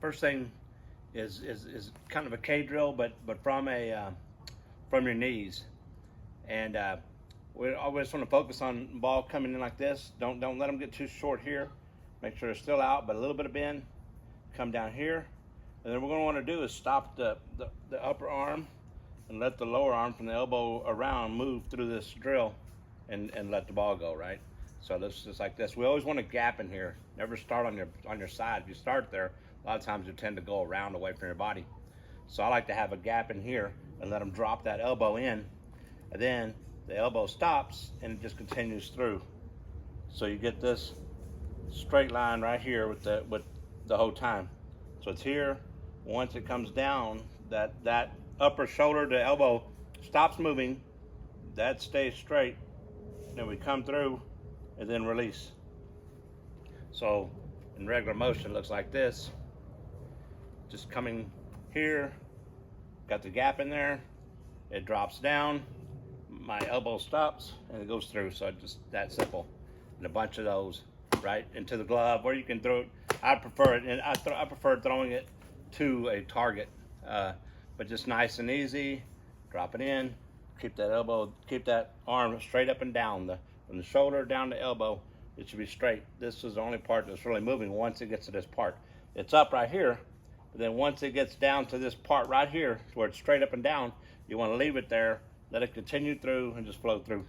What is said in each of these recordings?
First thing is kind of a K drill, but from your knees, and we always want to focus on the ball coming in like this. Don't let them get too short here. Make sure they're still out, but a little bit of bend. Come down here, and then what we're going to want to do is stop the upper arm and let the lower arm from the elbow around move through this drill, and let the ball go, right? So this is just like this. We always want a gap in here. Never start on your side. If you start there, a lot of times you tend to go around away from your body. So I like to have a gap in here and let them drop that elbow in, and then the elbow stops and it just continues through. So you get this straight line right here with the whole time. So it's here. Once it comes down, that upper shoulder to elbow stops moving, that stays straight. Then we come through and then release. So in regular motion, it looks like this. Just coming here, got the gap in there, it drops down, my elbow stops, and it goes through. So just that simple. And a bunch of those right into the glove, or you can throw it. I prefer it, and I prefer throwing it to a target, but just nice and easy. Drop it in, keep that arm straight up and down, from the shoulder down to elbow. It should be straight. This is the only part that's really moving. Once it gets to this part, it's up right here, but then once it gets down to this part right here where it's straight up and down, you want to leave it there, let it continue through and just flow through.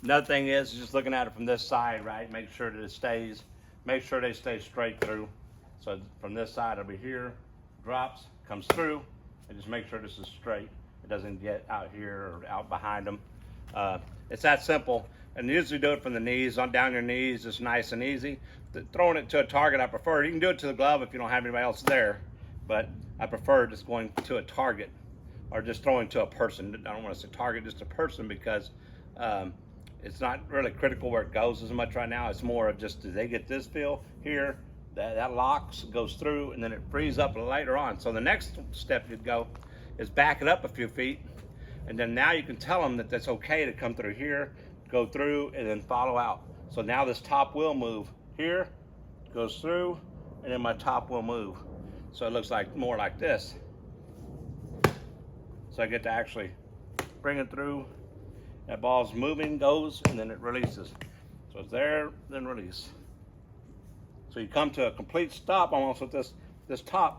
Another thing is just looking at it from this side, right? Make sure that make sure they stay straight through. So from this side, it'll be here, drops, comes through, and just make sure this is straight. It doesn't get out here or out behind them. It's that simple. And usually do it from the knees, on down your knees, just nice and easy. Throwing it to a target, I prefer. You can do it to the glove if you don't have anybody else there, but I prefer just going to a target or just throwing to a person. I don't want to say target, just a person, because it's not really critical where it goes as much right now. It's more of just, do they get this feel here? That locks, goes through, and then it frees up later on. So the next step you'd go is back it up a few feet, and then now you can tell them that that's okay to come through here, go through, and then follow out. So now this top will move here, goes through, and then my top will move. So it looks like more like this. So I get to actually bring it through. That ball's moving, goes, and then it releases. So it's there, then release. So you come to a complete stop almost with this top.